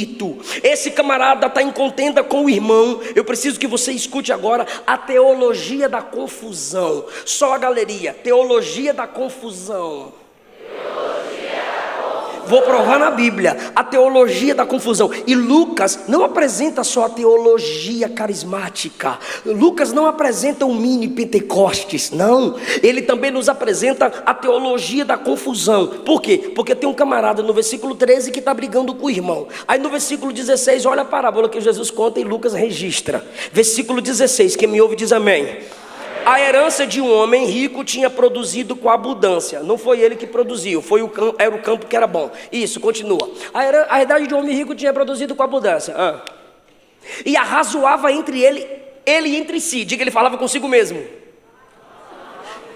Esse camarada está em contenda com o irmão. Eu preciso que você escute agora a teologia da confusão. Só a galeria, teologia da confusão. Vou provar na Bíblia, a teologia da confusão. E Lucas não apresenta só a teologia carismática. Lucas não apresenta um mini Pentecostes, não. Ele também nos apresenta a teologia da confusão. Por quê? Porque tem um camarada no versículo 13 que está brigando com o irmão. Aí no versículo 16, olha a parábola que Jesus conta e Lucas registra. Versículo 16, quem me ouve diz amém. A herança de um homem rico tinha produzido com abundância. Não foi ele que produziu, era o campo que era bom. Isso, continua. A herdade de um homem rico tinha produzido com abundância. E arrazoava entre ele entre si. Diga, ele falava consigo mesmo.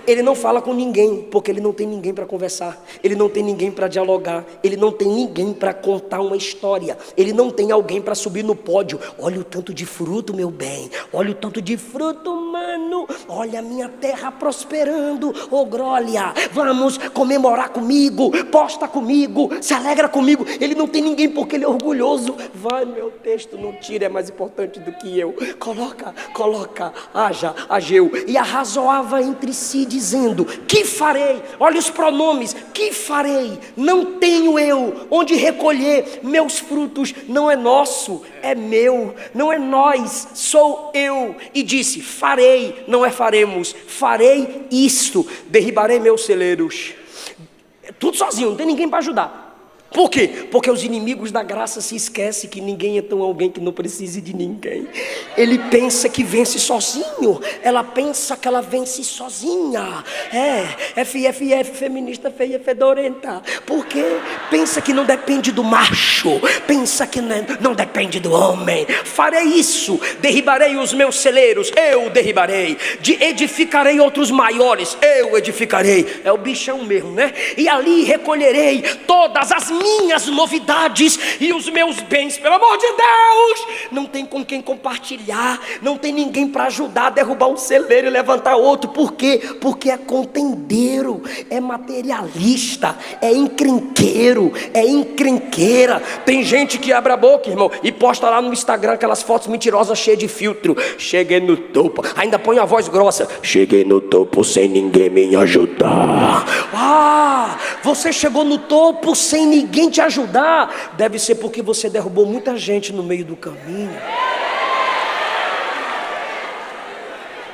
Ele não fala com ninguém, porque ele não tem ninguém para conversar. Ele não tem ninguém para dialogar. Ele não tem ninguém para contar uma história. Ele não tem alguém para subir no pódio. Olha o tanto de fruto, meu bem. Olha o tanto de fruto, mano. Olha a minha terra prosperando. Ô, glória, vamos comemorar comigo. Posta comigo, se alegra comigo. Ele não tem ninguém porque ele é orgulhoso. Vai, meu texto, não tira, é mais importante do que eu. Coloca, haja, ageu. E arrazoava entre si, dizendo, que farei? Olha os pronomes, que farei? Não tenho eu onde recolher meus frutos. Não é nosso, é meu. Não é nós, sou eu. E disse, farei, não é faremos. Farei isto, derribarei meus celeiros. Tudo sozinho, não tem ninguém para ajudar. Por quê? Porque os inimigos da graça se esquecem que ninguém é tão alguém que não precise de ninguém. Ele pensa que vence sozinho. Ela pensa que ela vence sozinha. FFF, feminista feia, fedorenta. Por quê? Pensa que não depende do macho. Pensa que não depende do homem. Farei isso. Derribarei os meus celeiros. Eu derribarei. Edificarei outros maiores. Eu edificarei. É o bichão mesmo, né? E ali recolherei todas as minhas novidades e os meus bens. Pelo amor de Deus, não tem com quem compartilhar, não tem ninguém para ajudar a derrubar um celeiro e levantar outro. Por quê? Porque é contendeiro, é materialista, é encrenqueiro, é encrenqueira. Tem gente que abre a boca, irmão, e posta lá no Instagram aquelas fotos mentirosas cheias de filtro. Cheguei no topo, ainda põe a voz grossa. Cheguei no topo sem ninguém me ajudar. Você chegou no topo sem ninguém ninguém te ajudar, deve ser porque você derrubou muita gente no meio do caminho.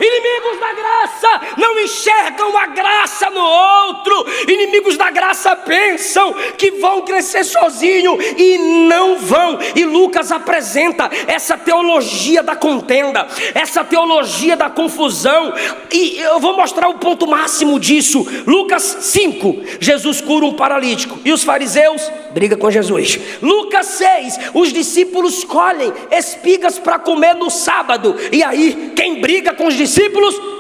Inimigos da graça não enxergam a graça no outro. Inimigos da graça pensam que vão crescer sozinho e não vão. E Lucas apresenta essa teologia da contenda, essa teologia da confusão. E eu vou mostrar o ponto máximo disso. Lucas 5, Jesus cura um paralítico e os fariseus brigam com Jesus. Lucas 6, os discípulos colhem espigas para comer no sábado. E aí, quem briga com os discípulos?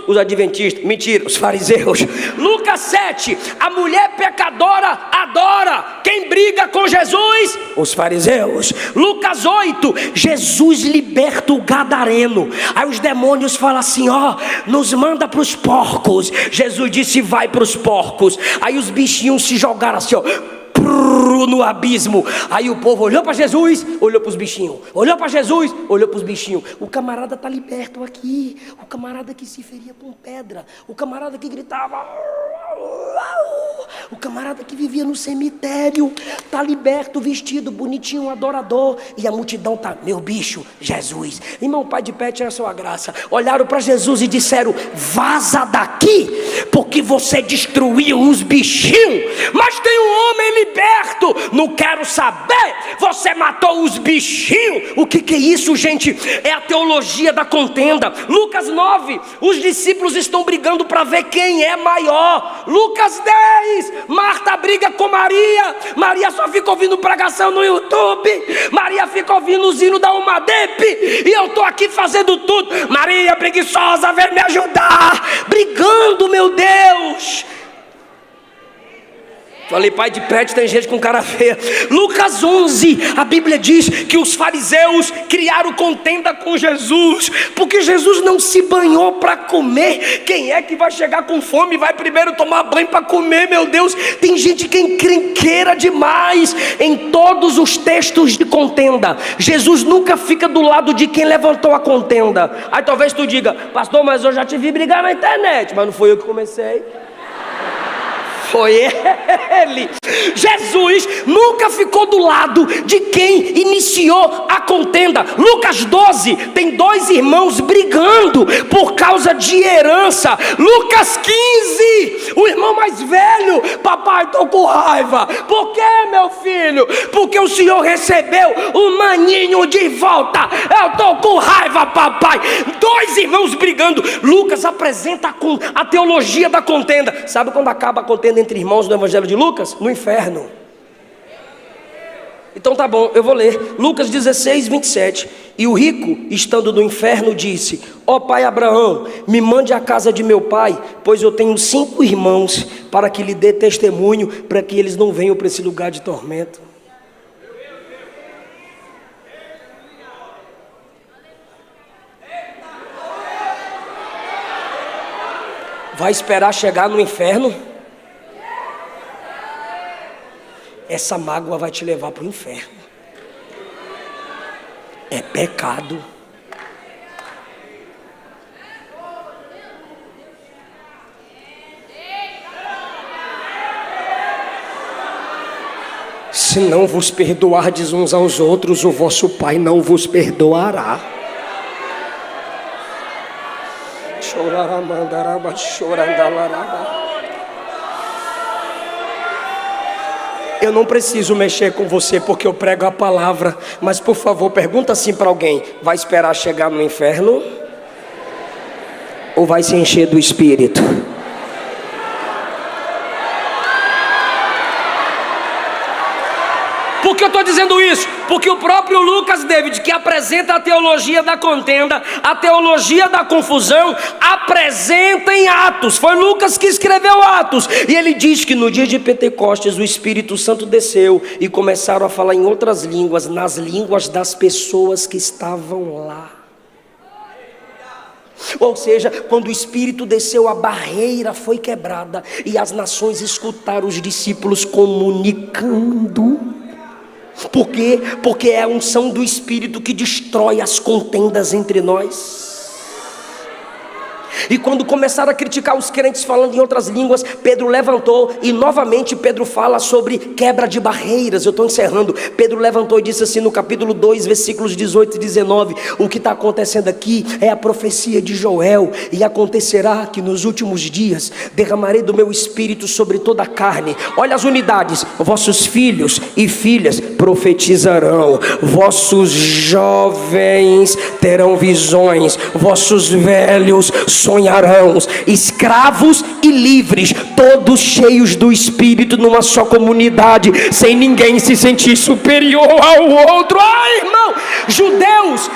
Os adventistas, mentira, os fariseus. Lucas 7, a mulher pecadora adora. Quem briga com Jesus? Os fariseus. Lucas 8, Jesus liberta o gadareno. Aí os demônios falam assim: ó, nos manda para os porcos. Jesus disse: vai para os porcos. Aí os bichinhos se jogaram assim, ó, no abismo. Aí o povo olhou para Jesus, olhou para os bichinhos, olhou para Jesus, olhou para os bichinhos. O camarada está liberto aqui, o camarada que se feria com pedra, o camarada que gritava, o camarada que vivia no cemitério está liberto, vestido bonitinho, adorador. E a multidão está: meu bicho, Jesus. Irmão, pai de pé, tira a sua graça. Olharam para Jesus e disseram: vaza daqui, porque você destruiu os bichinhos. Mas tem um homem liberto. Não quero saber, você matou os bichinhos. O que é isso, gente? É a teologia da contenda. Lucas 9, os discípulos estão brigando para ver quem é maior. Lucas 10, Marta briga com Maria. Maria só fica ouvindo pregação no YouTube. Maria fica ouvindo os hinos da Umadep. E eu estou aqui fazendo tudo. Maria preguiçosa, vem me ajudar. Brigando, meu Deus. Falei, pai de pet, tem gente com cara feia. Lucas 11, a Bíblia diz que os fariseus criaram contenda com Jesus, porque Jesus não se banhou para comer. Quem é que vai chegar com fome e vai primeiro tomar banho para comer, meu Deus? Tem gente que é encrenqueira demais. Em todos os textos de contenda, Jesus nunca fica do lado de quem levantou a contenda. Aí talvez tu diga: pastor, mas eu já te vi brigar na internet. Mas não foi eu que comecei, foi ele. Jesus nunca ficou do lado de quem iniciou a contenda. Lucas 12, tem dois irmãos brigando por causa de herança. Lucas 15, o irmão mais velho: papai, estou com raiva. Por que, meu filho? Porque o senhor recebeu o maninho de volta. Eu estou com raiva, papai. Dois irmãos brigando. Lucas apresenta a teologia da contenda. Sabe quando acaba a contenda entre irmãos no Evangelho de Lucas? No inferno. Então tá bom, eu vou ler Lucas 16, 27. E o rico, estando no inferno, disse: ó pai Abraão, me mande à casa de meu pai, pois eu tenho 5 irmãos, para que lhe dê testemunho, para que eles não venham para esse lugar de tormento. Vai esperar chegar no inferno? Essa mágoa vai te levar para o inferno. É pecado. Se não vos perdoardes uns aos outros, o vosso Pai não vos perdoará. Choraramandaraba, chorandalaraba. Eu não preciso mexer com você porque eu prego a palavra, mas por favor, pergunta assim para alguém: vai esperar chegar no inferno? Ou vai se encher do Espírito? Por que eu estou dizendo isso? Porque o próprio Lucas David, que apresenta a teologia da contenda, a teologia da confusão, apresenta em Atos. Foi Lucas que escreveu Atos. E ele diz que no dia de Pentecostes o Espírito Santo desceu e começaram a falar em outras línguas, nas línguas das pessoas que estavam lá. Ou seja, quando o Espírito desceu, a barreira foi quebrada e as nações escutaram os discípulos comunicando. Por quê? Porque é a unção do Espírito que destrói as contendas entre nós. E quando começaram a criticar os crentes falando em outras línguas, Pedro levantou e novamente Pedro fala sobre quebra de barreiras. Eu estou encerrando. Pedro levantou e disse assim no capítulo 2, versículos 18 e 19: o que está acontecendo aqui é a profecia de Joel. E acontecerá que nos últimos dias derramarei do meu espírito sobre toda a carne. Olha as unidades: vossos filhos e filhas profetizarão, vossos jovens terão visões, vossos velhos sonharão, escravos e livres, todos cheios do Espírito, numa só comunidade, sem ninguém se sentir superior ao outro. Ai, irmão, judeus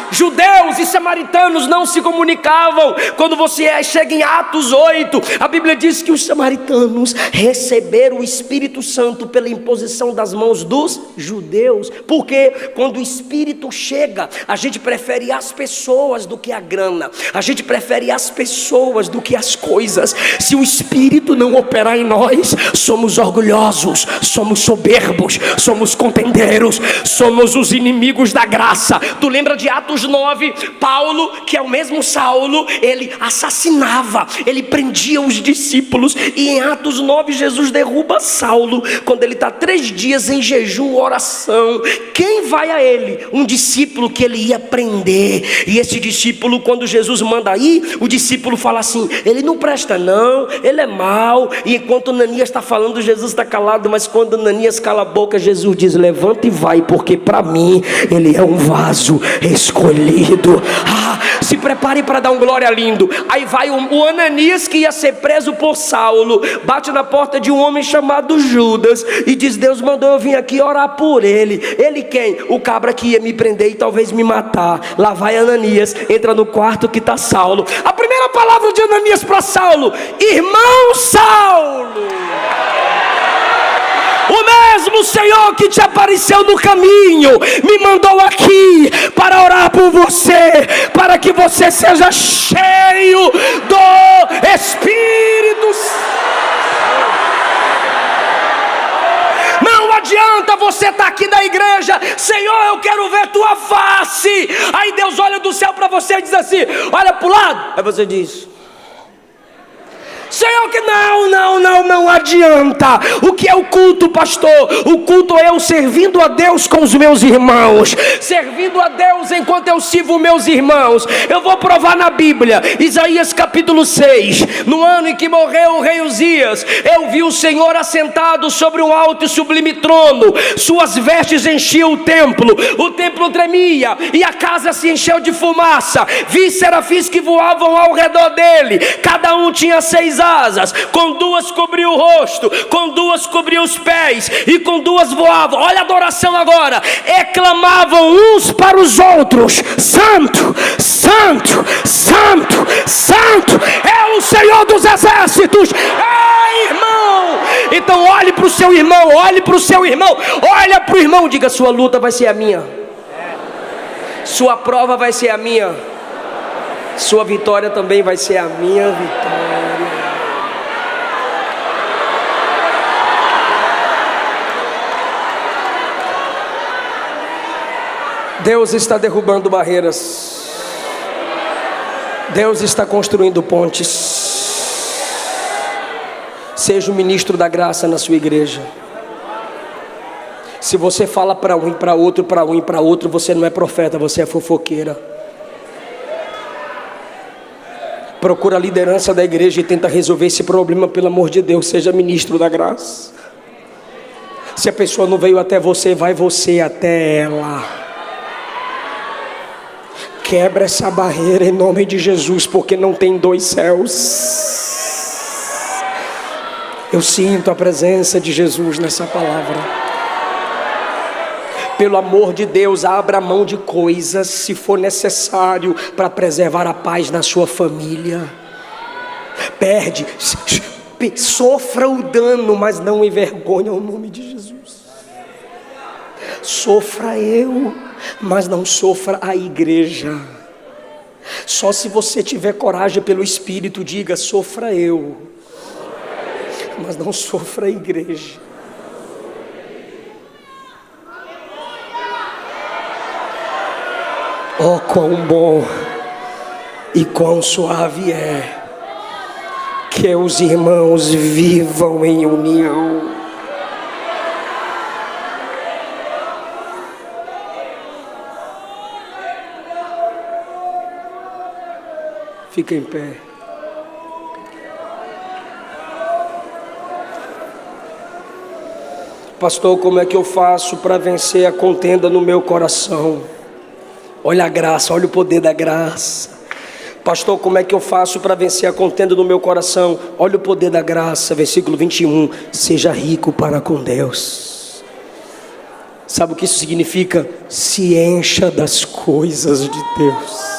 e samaritanos não se comunicavam. Quando você chega em Atos 8, a Bíblia diz que os samaritanos receberam o Espírito Santo pela imposição das mãos dos judeus. Porque quando o Espírito chega, a gente prefere as pessoas do que a grana, a gente prefere as pessoas do que as coisas. Se o Espírito não operar em nós, somos orgulhosos, somos soberbos, somos contendeiros, somos os inimigos da graça. Tu lembra de Atos 9? Paulo, que é o mesmo Saulo, ele assassinava, ele prendia os discípulos. E em Atos 9 Jesus derruba Saulo, quando ele está 3 dias em jejum, oração. Quem vai a ele? Um discípulo que ele ia prender. E esse discípulo, quando Jesus manda ir, o discípulo fala assim: ele não presta não, ele é mau. E enquanto Ananias está falando, Jesus está calado. Mas quando Ananias cala a boca, Jesus diz: levanta e vai, porque para mim ele é um vaso escolhido. Se prepare para dar um glória lindo. Aí vai o Ananias, que ia ser preso por Saulo, bate na porta de um homem chamado Judas e diz: Deus mandou eu vir aqui orar por ele. Ele quem? O cabra que ia me prender e talvez me matar. Lá vai Ananias, entra no quarto que está Saulo. A primeira palavra de Ananias para Saulo: irmão Saulo, o mesmo Senhor que te apareceu no caminho me mandou aqui para orar por você, para que você seja cheio do Espírito Santo. Não adianta você estar aqui na igreja: Senhor, eu quero ver tua face. Aí Deus olha do céu para você e diz assim: olha para o lado. Aí você diz: Senhor, que não adianta. O que é o culto, pastor? O culto é eu servindo a Deus com os meus irmãos, servindo a Deus enquanto eu sirvo meus irmãos. Eu vou provar na Bíblia, Isaías capítulo 6. No ano em que morreu o rei Uzias, eu vi o Senhor assentado sobre um alto e sublime trono. Suas vestes enchiam o templo tremia e a casa se encheu de fumaça. Vi serafins que voavam ao redor dele, cada um tinha 6 asas, com 2 cobria o rosto, com 2 cobria os pés, e com 2 voavam. Olha a adoração agora. E clamavam uns para os outros: Santo, Santo, Santo, Santo é o Senhor dos exércitos. Ei, irmão! Então olhe para o seu irmão, olhe para o seu irmão, olha para o irmão, diga: sua luta vai ser a minha, sua prova vai ser a minha, sua vitória também vai ser a minha vitória. Deus está derrubando barreiras. Deus está construindo pontes. Seja o ministro da graça na sua igreja. Se você fala para um e para outro, para um e para outro, você não é profeta, você é fofoqueira. Procura a liderança da igreja e tenta resolver esse problema, pelo amor de Deus. Seja ministro da graça. Se a pessoa não veio até você, vai você até ela. Quebra essa barreira em nome de Jesus, porque não tem 2 céus. Eu sinto a presença de Jesus nessa palavra. Pelo amor de Deus, abra mão de coisas, se for necessário, para preservar a paz na sua família. Perde, sofra o dano, mas não envergonhe o nome de Jesus. Sofra eu, mas não sofra a igreja. Só se você tiver coragem pelo Espírito, diga: sofra eu, mas não sofra a igreja. Oh, quão bom e quão suave é que os irmãos vivam em união. Fica em pé. Pastor, como é que eu faço para vencer a contenda no meu coração? Olha a graça, olha o poder da graça. Pastor, como é que eu faço para vencer a contenda no meu coração? Olha o poder da graça, versículo 21. Seja rico para com Deus. Sabe o que isso significa? Se encha das coisas de Deus.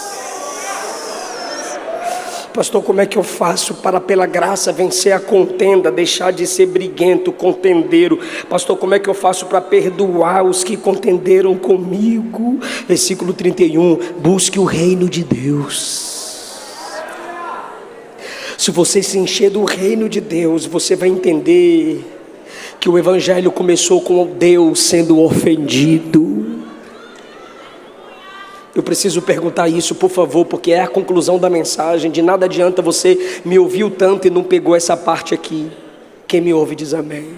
Pastor, como é que eu faço para, pela graça, vencer a contenda, deixar de ser briguento, contendeiro? Pastor, como é que eu faço para perdoar os que contenderam comigo? Versículo 31, busque o reino de Deus. Se você se encher do reino de Deus, você vai entender que o evangelho começou com Deus sendo ofendido. Eu preciso perguntar isso, por favor, porque é a conclusão da mensagem. De nada adianta você me ouvir tanto e não pegou essa parte aqui. Quem me ouve diz amém.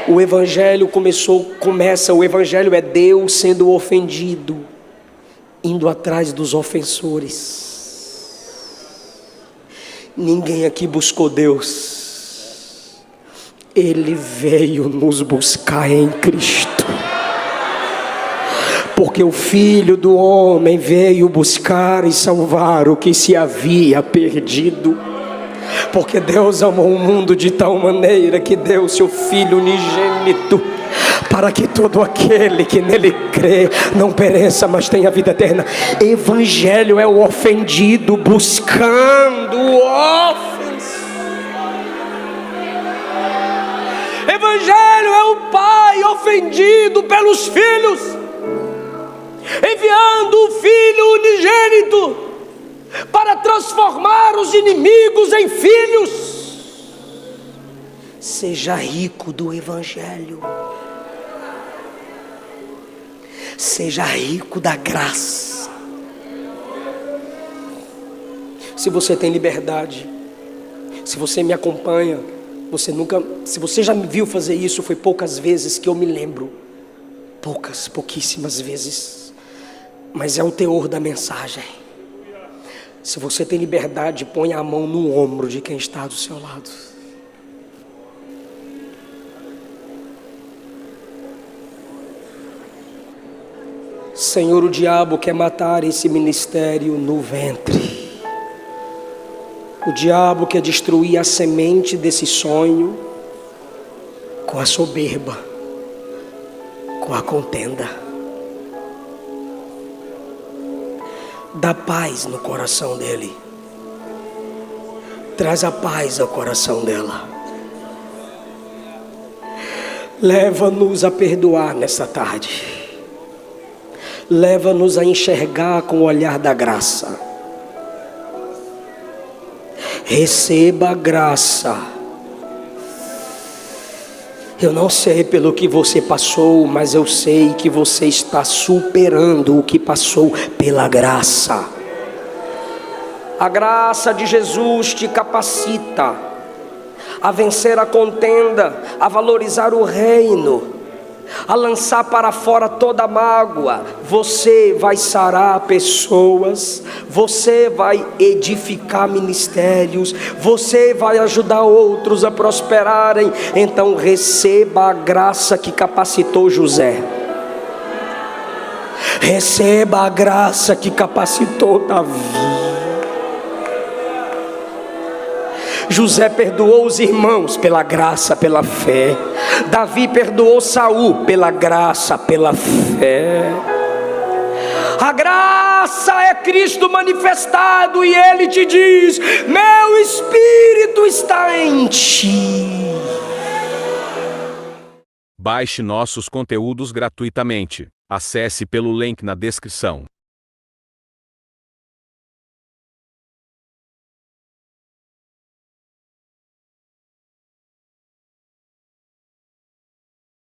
O evangelho o evangelho é Deus sendo ofendido, indo atrás dos ofensores. Ninguém aqui buscou Deus. Ele veio nos buscar em Cristo. Porque o Filho do Homem veio buscar e salvar o que se havia perdido. Porque Deus amou o mundo de tal maneira que deu seu Filho unigênito, para que todo aquele que nele crê não pereça, mas tenha vida eterna. Evangelho é o ofendido buscando o ofensivo. Evangelho é o pai ofendido pelos filhos, enviando o Filho unigênito para transformar os inimigos em filhos. Seja rico do evangelho. Seja rico da graça. Se você tem liberdade, se você me acompanha, se você já me viu fazer isso, foi poucas vezes que eu me lembro. Pouquíssimas vezes. Mas é o teor da mensagem. Se você tem liberdade, põe a mão no ombro de quem está do seu lado. Senhor, o diabo quer matar esse ministério no ventre. O diabo quer destruir a semente desse sonho com a soberba, com a contenda. Dá paz no coração dele. Traz a paz ao coração dela. Leva-nos a perdoar nessa tarde. Leva-nos a enxergar com o olhar da graça. Receba a graça. Eu não sei pelo que você passou, mas eu sei que você está superando o que passou pela graça. A graça de Jesus te capacita a vencer a contenda, a valorizar o reino, a lançar para fora toda mágoa. Você vai sarar pessoas, você vai edificar ministérios, você vai ajudar outros a prosperarem. Então receba a graça que capacitou José. Receba a graça que capacitou Davi. José perdoou os irmãos pela graça, pela fé. Davi perdoou Saul pela graça, pela fé. A graça é Cristo manifestado e Ele te diz: meu Espírito está em ti. Baixe nossos conteúdos gratuitamente. Acesse pelo link na descrição.